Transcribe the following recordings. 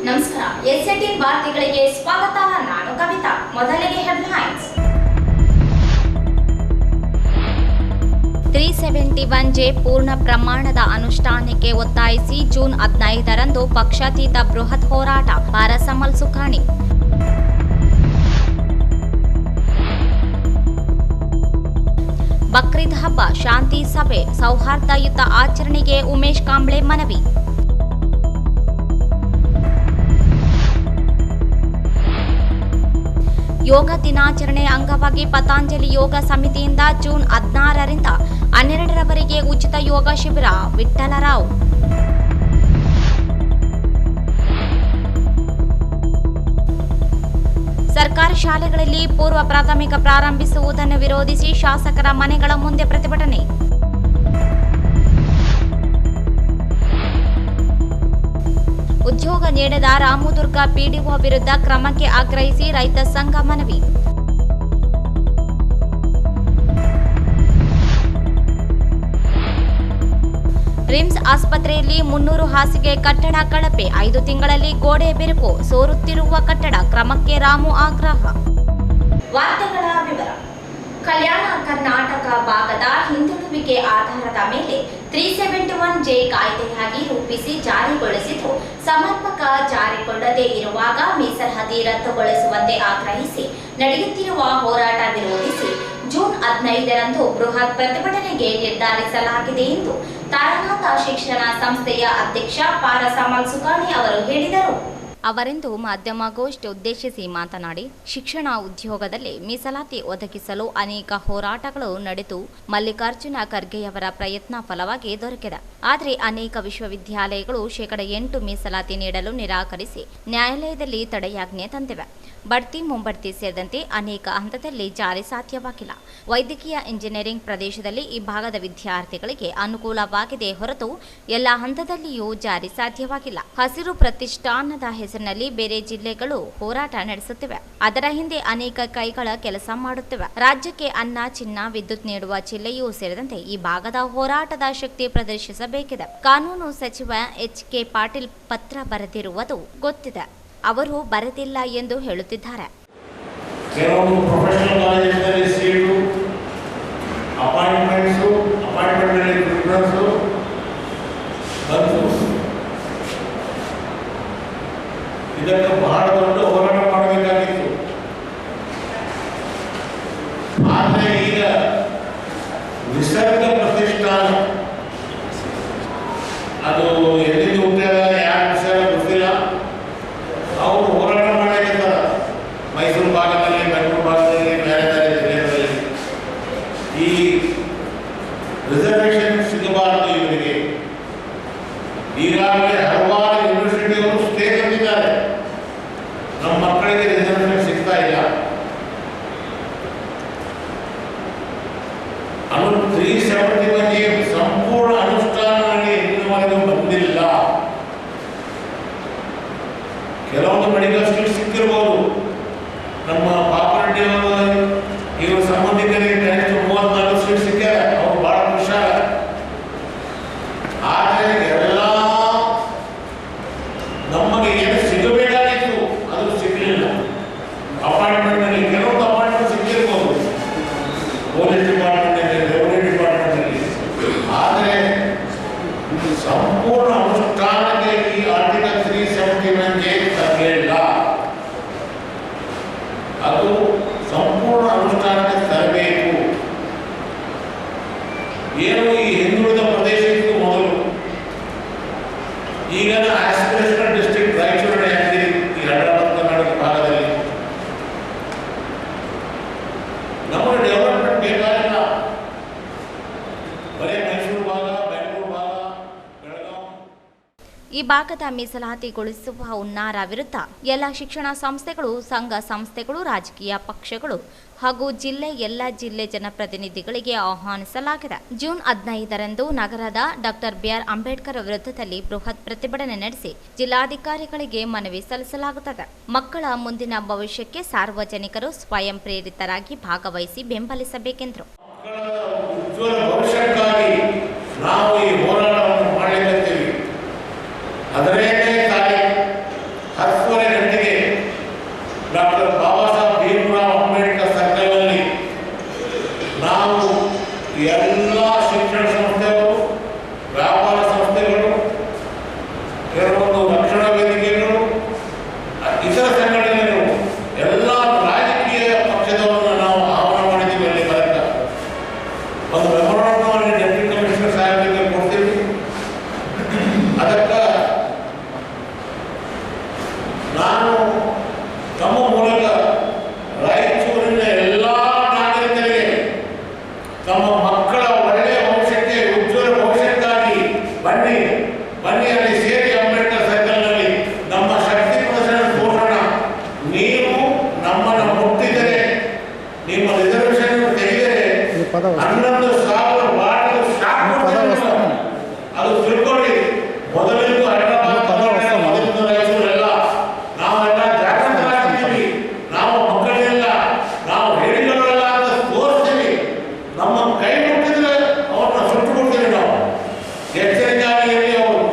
ನಮಸ್ಕಾರ. ಎಸ್18 ವಾರ್ತೆಗಳಿಗೆ ಸ್ವಾಗತ. ನಾನು ಕವಿತಾ. ಮೊದಲಿಗೆ ಹೆಡ್ಲೈನ್ಸ್. 371 ಪೂರ್ಣ ಪ್ರಮಾಣದ ಅನುಷ್ಠಾನಕ್ಕೆ ಒತ್ತಾಯಿಸಿ ಜೂನ್ 15ರಂದು ಪಕ್ಷಾತೀತ ಬೃಹತ್ ಹೋರಾಟ. ಪಾರಸಮಲ್ ಸುಖಾಣಿ. ಬಕ್ರೀದ್ ಹಬ್ಬ ಶಾಂತಿ ಸಭೆ ಸೌಹಾರ್ದಯುತ ಆಚರಣೆಗೆ ಉಮೇಶ್ ಕಾಂಬ್ಳೆ ಮನವಿ. ಯೋಗ ದಿನಾಚರಣೆ ಅಂಗವಾಗಿ ಪತಂಜಲಿ ಯೋಗ ಸಮಿತಿಯಿಂದ ಜೂನ್ 16ರಿಂದ 12ರವರೆಗೆ ಉಚಿತ ಯೋಗ ಶಿಬಿರ. ವಿಠ್ಠಲರಾವ್. ಸರ್ಕಾರಿ ಶಾಲೆಗಳಲ್ಲಿ ಪೂರ್ವ ಪ್ರಾಥಮಿಕ ಪ್ರಾರಂಭಿಸುವುದನ್ನು ವಿರೋಧಿಸಿ ಶಾಸಕರ ಮನೆಗಳ ಮುಂದೆ ಪ್ರತಿಭಟನೆ. ಉದ್ಯೋಗ ನೀಡದ ರಾಮದುರ್ಗ ಪಿಡಿಒ ವಿರುದ್ಧ ಕ್ರಮಕ್ಕೆ ಆಗ್ರಹಿಸಿ ರೈತ ಸಂಘ ಮನವಿ. ರಿಮ್ಸ್ ಆಸ್ಪತ್ರೆಯಲ್ಲಿ 300 ಹಾಸಿಗೆ ಕಟ್ಟಡ ಕಳಪೆ. 5 ತಿಂಗಳಲ್ಲಿ ಗೋಡೆ ಬಿರುಕು. ಸೋರುತ್ತಿರುವ ಕಟ್ಟಡ ಕ್ರಮಕ್ಕೆ ರಾಮು ಆಗ್ರಹ. ವಾರ್ತೆಗಳ ವಿವರ. ಕಲ್ಯಾಣ ಕರ್ನಾಟಕ ಭಾಗದ ಹಿಂದುಳಿವಿಕೆ ಆಧಾರದ ಮೇಲೆ 371 ಕಾಯ್ದೆಯಾಗಿ ರೂಪಿಸಿ ಜಾರಿಗೊಳಿಸಿದ್ದು ಸಮರ್ಪಕ ಜಾರಿಗೊಳ್ಳದೇ ಇರುವಾಗ ಮೀಸಲಾತಿ ರದ್ದುಗೊಳಿಸುವಂತೆ ಆಗ್ರಹಿಸಿ ನಡೆಯುತ್ತಿರುವ ಹೋರಾಟ ವಿರೋಧಿಸಿ ಜೂನ್ 15ರಂದು ಬೃಹತ್ ಪ್ರತಿಭಟನೆಗೆ ನಿರ್ಧರಿಸಲಾಗಿದೆ ಎಂದು ತಾರನಾಥ ಶಿಕ್ಷಣ ಸಂಸ್ಥೆಯ ಅಧ್ಯಕ್ಷ ಪಾರಸಮಲ್ ಸುಖಾಣಿ ಅವರು ಹೇಳಿದರು. ಅವರಿಂದು ಮಾಧ್ಯಮಗೋಷ್ಠಿ ಉದ್ದೇಶಿಸಿ ಮಾತನಾಡಿ, ಶಿಕ್ಷಣ ಉದ್ಯೋಗದಲ್ಲಿ ಮೀಸಲಾತಿ ಒದಗಿಸಲು ಅನೇಕ ಹೋರಾಟಗಳು ನಡೆದು ಮಲ್ಲಿಕಾರ್ಜುನ ಖರ್ಗೆಯವರ ಪ್ರಯತ್ನ ಫಲವಾಗಿ ದೊರಕಿದೆ. ಆದರೆ ಅನೇಕ ವಿಶ್ವವಿದ್ಯಾಲಯಗಳು 8% ಮೀಸಲಾತಿ ನೀಡಲು ನಿರಾಕರಿಸಿ ನ್ಯಾಯಾಲಯದಲ್ಲಿ ತಡೆಯಾಜ್ಞೆ ತಂದಿವೆ. ಬಡ್ತಿ ಮುಂಬಡ್ತಿ ಸೇರಿದಂತೆ ಅನೇಕ ಹಂತದಲ್ಲಿ ಜಾರಿ ಸಾಧ್ಯವಾಗಿಲ್ಲ. ವೈದ್ಯಕೀಯ ಇಂಜಿನಿಯರಿಂಗ್ ಪ್ರದೇಶದಲ್ಲಿ ಈ ಭಾಗದ ವಿದ್ಯಾರ್ಥಿಗಳಿಗೆ ಅನುಕೂಲವಾಗಿದೆ ಹೊರತು ಎಲ್ಲ ಹಂತದಲ್ಲಿಯೂ ಜಾರಿ ಸಾಧ್ಯವಾಗಿಲ್ಲ. ಹಸಿರು ಪ್ರತಿಷ್ಠಾನದ ಹೆಸರಿನಲ್ಲಿ ಬೇರೆ ಜಿಲ್ಲೆಗಳು ಹೋರಾಟ ನಡೆಸುತ್ತಿವೆ. ಅದರ ಹಿಂದೆ ಅನೇಕ ಕೈಗಳ ಕೆಲಸ ಮಾಡುತ್ತಿವೆ. ರಾಜ್ಯಕ್ಕೆ ಅನ್ನ, ಚಿನ್ನ, ವಿದ್ಯುತ್ ನೀಡುವ ಜಿಲ್ಲೆಯೂ ಸೇರಿದಂತೆ ಈ ಭಾಗದ ಹೋರಾಟದ ಶಕ್ತಿ ಪ್ರದರ್ಶಿಸಬೇಕಿದೆ. ಕಾನೂನು ಸಚಿವ ಎಚ್.ಕೆ. ಪಾಟೀಲ್ ಪತ್ರ ಬರೆದಿರುವುದು ಗೊತ್ತಿದೆ. ಅವರು ಬರೆದಿಲ್ಲ ಎಂದು ಹೇಳುತ್ತಿದ್ದಾರೆ. ಇದಕ್ಕೆ ಬಹಳ ದೊಡ್ಡ ಹೋರಾಟ ಮಾಡಬೇಕಾಗಿತ್ತು. ಆದರೆ ಈಗ ನಿಸರ್ಗ ಪ್ರತಿಷ್ಠಾನ ಅದು ಎಲ್ಲಿಂದ ಹುಟ್ಟ್ಯಾರ, ಯಾರ ವಿಷಯ ಗೊತ್ತಿಲ್ಲ. ಅವರು ಹೋರಾಟ ಮಾಡಲಿದ್ದಾರೆ ಮೈಸೂರು ಭಾಗದಲ್ಲಿ, ಬೆಂಗಳೂರು ಭಾಗದಲ್ಲಿ, ಬೇರೆ ಬೇರೆ ಜಿಲ್ಲೆಗಳಲ್ಲಿ. ಈ ರಿಸರ್ವೇಷನ್ ಸಿಗಬಾರದು ಇವರಿಗೆ. ಈಗಾಗಲೇ ಹಲವಾರು ಯೂನಿವರ್ಸಿಟಿಗಳು ಸ್ಟೇ ತಂದಿದ್ದಾರೆ. ನಮ್ಮ ಮಕ್ಕಳಿಗೆ ರಿಸರ್ವೇಷನ್ ಸಿಗ್ತಾ ಇಲ್ಲ. 371 ಸಂಪೂರ್ಣ ಅನುಷ್ಠಾನದಲ್ಲಿ ಇನ್ನುವರೆಗೂ ಬಂದಿಲ್ಲ. ಕೆಲವೊಂದು ಮೆಡಿಕಲ್ ಸೀಟ್ ಸಿಕ್ಕಿರ್ಬೋದು. ನಮ್ಮ ಪಾಪರೆಡ್ಡಿ ಅವರು ಇವರು ಸಂಬಂಧಿಕರಿಗೆ ಕನಿಷ್ಠ 34 ಸೀಟ್ ಸಿಕ್ಕಿದೆ. ಅವರು ಬಹಳ ಹುಷಾರ. ಆದರೆ ಎಲ್ಲ ನಮಗೆ ಏನು ಸಿಗಬೇಕಾಗಿತ್ತು ಅದು ಸಿಗಲಿಲ್ಲ. ಅಪಾಯಿಂಟ್ಮೆಂಟ್ನಲ್ಲಿ ಕೆಲವೊಂದು ಅಪಾಯಿಂಟ್ಮೆಂಟ್ ಸಿಕ್ಕಿರ್ಬೋದು, ಪೊಲೀಸ್ ಡಿಪಾರ್ಟ್ಮೆಂಟ್ನಲ್ಲಿ, ರೆವಿನ್ಯೂ ಡಿಪಾರ್ಟ್ಮೆಂಟ್ನಲ್ಲಿ. ಆದರೆ ಸಂಪೂರ್ಣ ಅನುಷ್ಠಾನಕ್ಕೆ ಈ ಆರ್ಟಿಕಲ್ 371 ತರಲಿಲ್ಲ. ಅದು ಸಂಪೂರ್ಣ ಅನುಷ್ಠಾನಕ್ಕೆ ತರಬೇಕು. ಏನು ಈ ಹಿಂದುಳಿದ ಪ್ರದೇಶ ಇತ್ತು ಮೊದಲು, ಈಗ ಆಸ್ಪಿರೇಷನಲ್ ಡಿಸ್ಟ್ರಿಕ್ಟ್ ರಾಯಚೂರು ಯಾದಗಿರಿ ಈ ಹೈದರಾಬಾದ್ ಕರ್ನಾಟಕ ಭಾಗದಲ್ಲಿ ನಮಗೆ ಡೆವಲಪ್ಮೆಂಟ್ ಬೇಕಾಗಿಲ್ಲ. ಬರೀ ಮೈಸೂರು ಭಾಗ, ಬೆಂಗಳೂರು ಭಾಗ, ಬೆಳಗಾವಿ. ಈ ಭಾಗದ ಮೀಸಲಾತಿಗೊಳಿಸುವ ಹುನ್ನಾರ ವಿರುದ್ಧ ಎಲ್ಲ ಶಿಕ್ಷಣ ಸಂಸ್ಥೆಗಳು, ಸಂಘ ಸಂಸ್ಥೆಗಳು, ರಾಜಕೀಯ ಪಕ್ಷಗಳು ಹಾಗೂ ಎಲ್ಲ ಜಿಲ್ಲೆ ಜನಪ್ರತಿನಿಧಿಗಳಿಗೆ ಆಹ್ವಾನಿಸಲಾಗಿದೆ. ಜೂನ್ 15ರಂದು ನಗರದ ಡಾಕ್ಟರ್ ಬಿ.ಆರ್. ಅಂಬೇಡ್ಕರ್ ವೃತ್ತದಲ್ಲಿ ಬೃಹತ್ ಪ್ರತಿಭಟನೆ ನಡೆಸಿ ಜಿಲ್ಲಾಧಿಕಾರಿಗಳಿಗೆ ಮನವಿ ಸಲ್ಲಿಸಲಾಗುತ್ತದೆ. ಮಕ್ಕಳ ಮುಂದಿನ ಭವಿಷ್ಯಕ್ಕೆ ಸಾರ್ವಜನಿಕರು ಸ್ವಯಂ ಪ್ರೇರಿತರಾಗಿ ಭಾಗವಹಿಸಿ ಬೆಂಬಲಿಸಬೇಕೆಂದರು. ನಾವು ಈ ಹೋರಾಟವನ್ನು ಮಾಡಲಿಕ್ಕೆ 15ನೇ ತಾರೀಕು ನಿಮ್ಮ ರಿಸರ್ವೇಷನ್ ತೆಗೆದರೆ 11,000 ವಾರ್ಡ್ ಅದು ತಿಳ್ಕೊಳ್ಳಿ. ಮೊದಲಿಂದ ಹೈದರಾಬಾದ್ ಮೊದಲಿಂದ ರೈತರೆಲ್ಲ ನಾವೆಲ್ಲ ಜಾಗೃತರಾಗಿದ್ದೀವಿ. ನಾವು ಮಕ್ಕಳೆಲ್ಲ ನಾವು ಹೇಳಿಗಳಲ್ಲ ಅಂತ ತೋರಿಸ್ತೀವಿ. ನಮ್ಮ ಕೈ ಮುಟ್ಟಿದ್ರೆ ಅವ್ರನ್ನ ಸುಟ್ಟು ಕೊಡ್ತೀವಿ. ನಾವು ಎಚ್ಚರಿಕೆಯಾಗಿ ಅವರು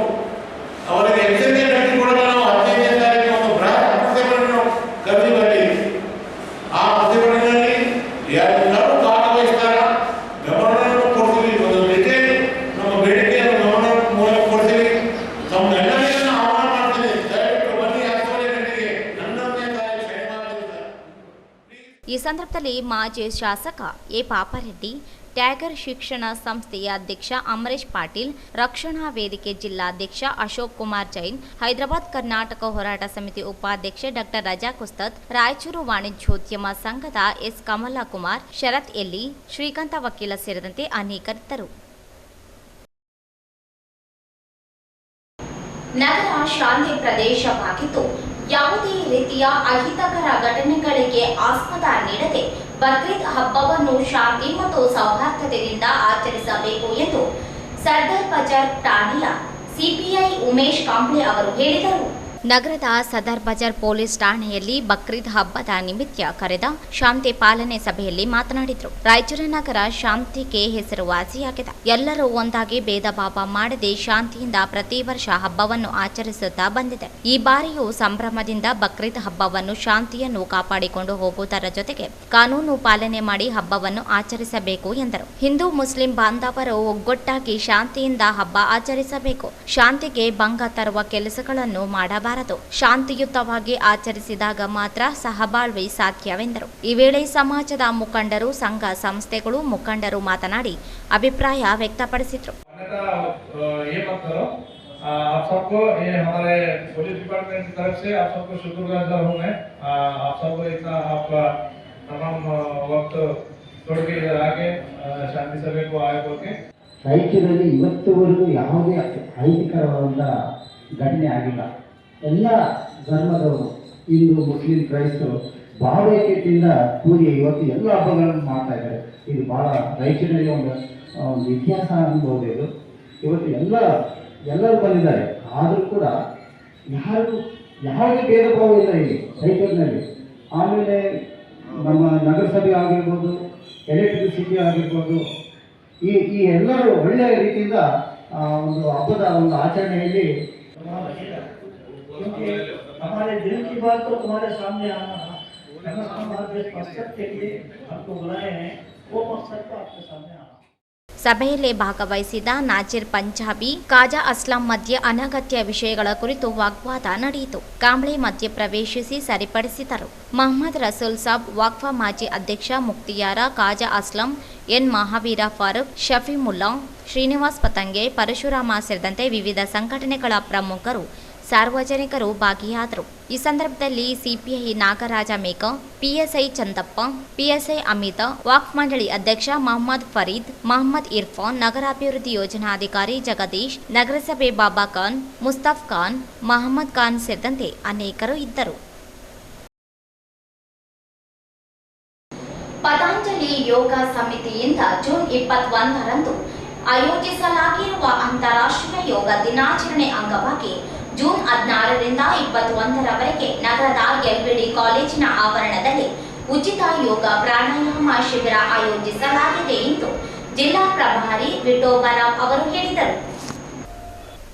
ಅವರಿಗೆ ಎಚ್ಚರಿಕೆ ಕಟ್ಟಿ ಕೊಡಲು ನಾವು 15ನೇ ತಾರೀಕು ಒಂದು ಬೃಹತ್ ಪ್ರತಿಭಟನೆ ಕರೆದಿದ್ದೀವಿ. ಆ ಪ್ರತಿಭಟನೆಯಲ್ಲಿ ಎಲ್ಲರೂ ಭಾಗವಹಿಸ್ತಾರ. ಗಮನವನ್ನು ಕೊಡ್ತೀವಿ. ಒಂದು ಡಿಟೇಲ್ ನಮ್ಮ ಬೇಡಿಕೆಯನ್ನು ಗಮನ ಮೂಲಕ ಕೊಡ್ತೀವಿ. ತಮ್ಮೆಲ್ಲರಿಗೂ ಆಹ್ವಾನ ಮಾಡ್ತೀನಿ. ದಯವಿಟ್ಟು ಬನ್ನಿ 10 ಗಂಟೆಗೆ 11ನೇ ತಾರೀಕು ಶನಿವಾರ ದಿವಸ. ಈ ಸಂದರ್ಭದಲ್ಲಿ ಮಾಜಿ ಶಾಸಕ ಎ ಪಾಪರೆಡ್ಡಿ, ಟ್ಯಾಗರ್ ಶಿಕ್ಷಣ ಸಂಸ್ಥೆಯ ಅಧ್ಯಕ್ಷ ಅಮರೇಶ್ ಪಾಟೀಲ್, ರಕ್ಷಣಾ ವೇದಿಕೆ ಜಿಲ್ಲಾಧ್ಯಕ್ಷ ಅಶೋಕ್ ಕುಮಾರ್ ಜೈನ್, ಹೈದರಾಬಾದ್ ಕರ್ನಾಟಕ ಹೋರಾಟ ಸಮಿತಿ ಉಪಾಧ್ಯಕ್ಷ ಡಾಕ್ಟರ್ ರಜಾಕ್ ಉಸ್ತದ್, ರಾಯಚೂರು ವಾಣಿಜ್ಯೋದ್ಯಮ ಸಂಘದ ಎಸ್ ಕಮಲಕುಮಾರ್, ಶರತ್ ಎಲ್ಲಿ, ಶ್ರೀಕಾಂತ ವಕೀಲ ಸೇರಿದಂತೆ ಅನೇಕರಿದ್ದರು. ನಗರ ಶಾಂತಿ ಪ್ರದೇಶವಾಗಿದ್ದು ಯಾವುದೇ ರೀತಿಯ ಅಹಿತಕರ ಘಟನೆಗಳಿಗೆ ಆಸ್ಪದ ನೀಡದೆ ಬಕ್ರೀದ್ ಹಬ್ಬವನ್ನು ಶಾಂತಿ ಮತ್ತು ಸೌಹಾರ್ದತೆಯಿಂದ ಆಚರಿಸಬೇಕು ಎಂದು ಸರ್ದಾರ್ ಬಜಾರ್ ಠಾಣೆಯ ಸಿಪಿಐ ಉಮೇಶ್ ಕಾಂಬ್ಳೆ ಅವರು ಹೇಳಿದರು. ನಗರದ ಸದರ್ ಬಜಾರ್ ಪೊಲೀಸ್ ಠಾಣೆಯಲ್ಲಿ ಬಕ್ರೀದ್ ಹಬ್ಬದ ನಿಮಿತ್ತ ಕರೆದ ಶಾಂತಿ ಪಾಲನೆ ಸಭೆಯಲ್ಲಿ ಮಾತನಾಡಿದರು. ರಾಯಚೂರು ನಗರ ಶಾಂತಿಗೆ ಹೆಸರುವಾಸಿಯಾಗಿದೆ. ಎಲ್ಲರೂ ಒಂದಾಗಿ ಭೇದ ಭಾವ ಮಾಡದೆ ಶಾಂತಿಯಿಂದ ಪ್ರತಿ ವರ್ಷ ಹಬ್ಬವನ್ನು ಆಚರಿಸುತ್ತಾ ಬಂದಿದೆ. ಈ ಬಾರಿಯೂ ಸಂಭ್ರಮದಿಂದ ಬಕ್ರೀದ್ ಹಬ್ಬವನ್ನು ಶಾಂತಿಯನ್ನು ಕಾಪಾಡಿಕೊಂಡು ಹೋಗುವುದರ ಜೊತೆಗೆ ಕಾನೂನು ಪಾಲನೆ ಮಾಡಿ ಹಬ್ಬವನ್ನು ಆಚರಿಸಬೇಕು ಎಂದರು. ಹಿಂದೂ ಮುಸ್ಲಿಂ ಬಾಂಧವರು ಒಗ್ಗಟ್ಟಾಗಿ ಶಾಂತಿಯಿಂದ ಹಬ್ಬ ಆಚರಿಸಬೇಕು. ಶಾಂತಿಗೆ ಭಂಗ ತರುವ ಕೆಲಸಗಳನ್ನು ಮಾಡಬಾರದು. ಶಾಂತಿಯುತವಾಗಿ ಆಚರಿಸಿದಾಗ ಮಾತ್ರ ಸಹಬಾಳ್ವೆ ಸಾಧ್ಯವೆಂದರು. ಈ ವೇಳೆ ಸಮಾಜದ ಮುಖಂಡರು, ಸಂಘ ಸಂಸ್ಥೆಗಳು ಮುಖಂಡರು ಮಾತನಾಡಿ ಅಭಿಪ್ರಾಯ ವ್ಯಕ್ತಪಡಿಸಿದರು. आप सबको ये हमारे पुलिस डिपार्टमेंट की तरफ से आप सबको शुक्रगुजार हूँ मैं। आप सबको इतना आपका तमाम वक्त छोड़ के इधर आके शांति सभा को आए बोल के ರಾಯಚೂರಲ್ಲಿ ಇವತ್ತುವರೆಗೂ ಯಾವುದೇ ಅಹಿತಕರವಾದ ಘಟನೆ ಆಗಿಲ್ಲ. ಎಲ್ಲ ಧರ್ಮದವರು, ಹಿಂದೂ ಮುಸ್ಲಿಂ ಕ್ರೈಸ್ತರು ಭಾವೈಕ್ಯತೆಯಿಂದ ಕೂಡಿ ಇವತ್ತು ಎಲ್ಲ ಹಬ್ಬಗಳನ್ನು ಮಾಡ್ತಾ ಇದ್ದಾರೆ. ಇದು ಭಾಳ ರಾಯಚೂರಲ್ಲಿ ಒಂದು ಇತಿಹಾಸ ಅನ್ಬೋದು. ಇದು ಇವತ್ತು ಎಲ್ಲರೂ ಬಂದಿದ್ದಾರೆ. ಆದರೂ ಕೂಡ ಯಾವುದೇ ಭೇದ ಭಾವ ಇಲ್ಲ ಇಲ್ಲಿ ರಾಯಚೂರಿನಲ್ಲಿ. ಆಮೇಲೆ ನಮ್ಮ ನಗರಸಭೆ ಆಗಿರ್ಬೋದು, ಎಲೆಕ್ಟ್ರಿಸಿಟಿ ಆಗಿರ್ಬೋದು, ಈ ಎಲ್ಲರೂ ಒಳ್ಳೆಯ ರೀತಿಯಿಂದ ಒಂದು ಹಬ್ಬದ ಒಂದು ಆಚರಣೆಯಲ್ಲಿ हमारे दिल की बात तो तुम्हारे सामने आना, हमारे मकसद के लिए आपको बुलाए हैं, वो मकसद को आपके सामने आना. ಸಭೆಯಲ್ಲಿ ಭಾಗವಹಿಸಿದ ನಾಜಿರ್ ಪಂಜಾಬಿ, ಕಾಜಾ ಅಸ್ಲಾಂ ಮಧ್ಯೆ ಅನಗತ್ಯ ವಿಷಯಗಳ ಕುರಿತು ವಾಗ್ವಾದ ನಡೆಯಿತು. ಕಾಂಬ್ಳೆ ಮಧ್ಯೆ ಪ್ರವೇಶಿಸಿ ಸರಿಪಡಿಸಿದರು. ಮೊಹಮ್ಮದ್ ರಸೂಲ್ ಸಾಬ್, ವಾಕ್ಫಾ ಮಾಜಿ ಅಧ್ಯಕ್ಷ ಮುಕ್ತಿಯಾರ, ಕಾಜಾ ಅಸ್ಲಾಂ, ಎನ್ ಮಹಾವೀರ ಫಾರೂಕ್, ಶಫೀಮುಲ್ಲಾ, ಶ್ರೀನಿವಾಸ್ ಪತಂಗೆ, ಪರಶುರಾಮ ಸೇರಿದಂತೆ ವಿವಿಧ ಸಂಘಟನೆಗಳ ಪ್ರಮುಖರು, ಸಾರ್ವಜನಿಕರು ಭಾಗಿಯಾದರು. ಈ ಸಂದರ್ಭದಲ್ಲಿ ಸಿಪಿಐ ನಾಗರಾಜ ಮೇಕ, ಪಿಎಸ್ಐ ಚಂದಪ್ಪ, ಪಿಎಸ್ಐ ಅಮಿತ, ವಾಕ್ಫ್ ಮಂಡಳಿ ಅಧ್ಯಕ್ಷ ಮೊಹಮ್ಮದ್ ಫರೀದ್, ಮೊಹಮ್ಮದ್ ಇರ್ಫಾನ್, ನಗರಾಭಿವೃದ್ಧಿ ಯೋಜನಾಧಿಕಾರಿ ಜಗದೀಶ್, ನಗರಸಭೆ ಬಾಬಾ ಖಾನ್, ಮುಸ್ತಫ್ ಖಾನ್, ಮಹಮ್ಮದ್ ಖಾನ್ ಸೇರಿದಂತೆ ಅನೇಕರು ಇದ್ದರು. ಪತಂಜಲಿ ಯೋಗ ಸಮಿತಿಯಿಂದ ಜೂನ್ 21ರಂದು ಆಯೋಜಿಸಲಾಗಿರುವ ಅಂತಾರಾಷ್ಟ್ರೀಯ ಯೋಗ ದಿನಾಚರಣೆ ಅಂಗವಾಗಿ ಜೂನ್ 16ರಿಂದ 21ರವರೆಗೆ ನಗರದ ಎಲ್ಬಿಡಿ ಕಾಲೇಜಿನ ಆವರಣದಲ್ಲಿ ಉಚಿತ ಯೋಗ ಪ್ರಾಣಾಯಾಮ ಶಿಬಿರ ಆಯೋಜಿಸಲಾಗಿದೆ ಎಂದು ಜಿಲ್ಲಾ ಪ್ರಭಾರಿ ವಿಠೋಬರಾವ್ ಅವರು ಹೇಳಿದರು.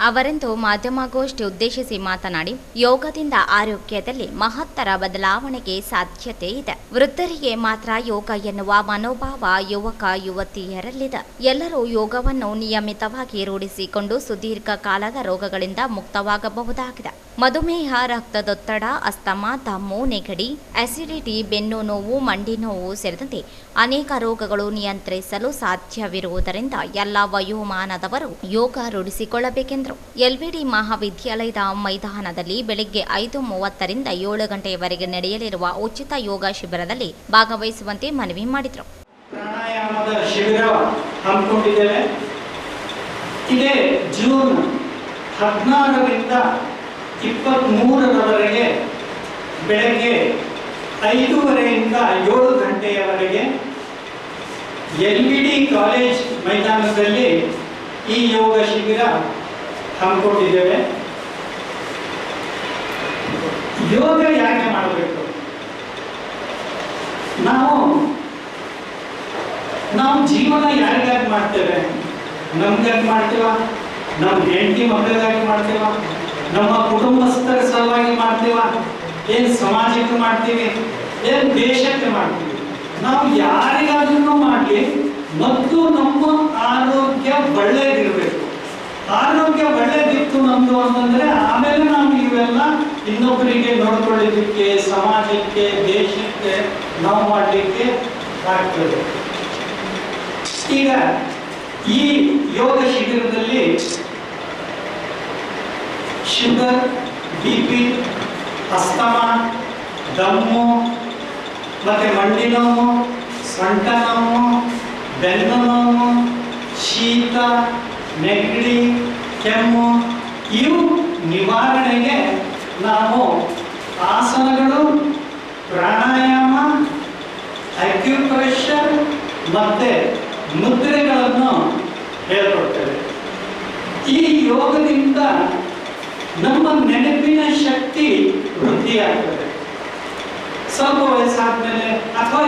ಅವರಿಂದು ಮಾಧ್ಯಮಗೋಷ್ಠಿ ಉದ್ದೇಶಿಸಿ ಮಾತನಾಡಿ, ಯೋಗದಿಂದ ಆರೋಗ್ಯದಲ್ಲಿ ಮಹತ್ತರ ಬದಲಾವಣೆಗೆ ಸಾಧ್ಯತೆ ಇದೆ. ವೃದ್ಧರಿಗೆ ಮಾತ್ರ ಯೋಗ ಎನ್ನುವ ಮನೋಭಾವ ಯುವಕ ಯುವತಿಯರಲ್ಲಿದೆ. ಎಲ್ಲರೂ ಯೋಗವನ್ನು ನಿಯಮಿತವಾಗಿ ರೂಢಿಸಿಕೊಂಡು ಸುದೀರ್ಘ ಕಾಲದ ರೋಗಗಳಿಂದ ಮುಕ್ತವಾಗಬಹುದಾಗಿದೆ. ಮಧುಮೇಹ, ರಕ್ತದೊತ್ತಡ, ಅಸ್ತಮಾ, ದಮ್ಮು, ನೆಗಡಿ, ಅಸಿಡಿಟಿ, ಬೆನ್ನು ನೋವು, ಮಂಡಿ ನೋವು ಸೇರಿದಂತೆ ಅನೇಕ ರೋಗಗಳು ನಿಯಂತ್ರಿಸಲು ಸಾಧ್ಯವಿರುವುದರಿಂದ ಎಲ್ಲ ವಯೋಮಾನದವರು ಯೋಗ ರೂಢಿಸಿಕೊಳ್ಳಬೇಕೆಂದರು. ಎಲ್ವಿಡಿ ಮಹಾವಿದ್ಯಾಲಯದ ಮೈದಾನದಲ್ಲಿ ಬೆಳಗ್ಗೆ 5:30ರಿಂದ 7 ಗಂಟೆಯವರೆಗೆ ನಡೆಯಲಿರುವ ಉಚಿತ ಯೋಗ ಶಿಬಿರದಲ್ಲಿ ಭಾಗವಹಿಸುವಂತೆ ಮನವಿ ಮಾಡಿದರು. ಪ್ರಾಣಾಯಾಮದ ಶಿಬಿರ ಹಮ್ಮಿಕೊಂಡಿದ್ದೇವೆ. ಇದೇ ಜೂನ್ 16ರಿಂದ 23ರವರೆಗೆ ಬೆಳಗ್ಗೆ 5:30ರಿಂದ 7 ಗಂಟೆಯವರೆಗೆ LVD ಕಾಲೇಜ್ ಮೈದಾನದಲ್ಲಿ ಈ ಯೋಗ ಶಿಬಿರ ಹಮ್ಮಿಕೊಂಡಿದ್ದೇವೆ. ಯೋಗ ಯಾಕೆ ಮಾಡಬೇಕು? ನಾವು ಜೀವನ ಯಾರಿಗಾಗಿ ಮಾಡ್ತೇವೆ? ನಮ್ಗಾಗಿ ಮಾಡ್ತೀವ? ನಮ್ಮ ಹೆಂಡತಿ ಮಕ್ಕಳಿಗಾಗಿ ಮಾಡ್ತೀವ? ನಮ್ಮ ಕುಟುಂಬಸ್ಥರ ಸಲುವಾಗಿ ಮಾಡ್ತೀವ? ಏನು ಸಮಾಜಕ್ಕೆ ಮಾಡ್ತೀವಿ? ಏನು ದೇಶಕ್ಕೆ ಮಾಡ್ತೀವಿ? ನಾವು ಯಾರಿಗಾದ್ರೂ ಮಾಡಲಿ, ಮತ್ತು ನಮ್ಮ ಆರೋಗ್ಯ ಒಳ್ಳೆಯದಿರಬೇಕು. ಆರೋಗ್ಯ ಒಳ್ಳೆಯದಿತ್ತು ನಮ್ದು ಅಂತಂದ್ರೆ ಆಮೇಲೆ ನಾವು ಇವೆಲ್ಲ ಇನ್ನೊಬ್ಬರಿಗೆ ನೋಡ್ಕೊಳ್ಳಿಕ್ಕೆ, ಸಮಾಜಕ್ಕೆ, ದೇಶಕ್ಕೆ ನಾವು ಮಾಡಲಿಕ್ಕೆ ಆಗ್ತದೆ. ಈಗ ಈ ಯೋಗ ಶಿಬಿರದಲ್ಲಿ ಶುಗರ್, BP, ಅಸ್ತಮಾ, ದಮ್ಮು, ಮತ್ತೆ ಮಂಡಿ ನೋವು, ಸೊಂಟ ನೋವು, ಬೆನ್ನು ನೋವು, ಶೀತ, ನೆಗಡಿ, ಕೆಮ್ಮು ಇವು ನಿವಾರಣೆಗೆ ನಾವು ಆಸನಗಳು, ಪ್ರಾಣಾಯಾಮ, ಅಕ್ಯುಪ್ರೆಷರ್ ಮತ್ತೆ ಮುದ್ರೆಗಳನ್ನು ಹೇಳ್ಕೊಡ್ತೇವೆ. ಈ ಯೋಗದಿಂದ ನಮ್ಮ ನೆನಪಿನ ಶಕ್ತಿ ವೃದ್ಧಿಯಾಗ್ತದೆ. ಸ್ವಲ್ಪ ವಯಸ್ಸಾದ್ಮೇಲೆ ಅಥವಾ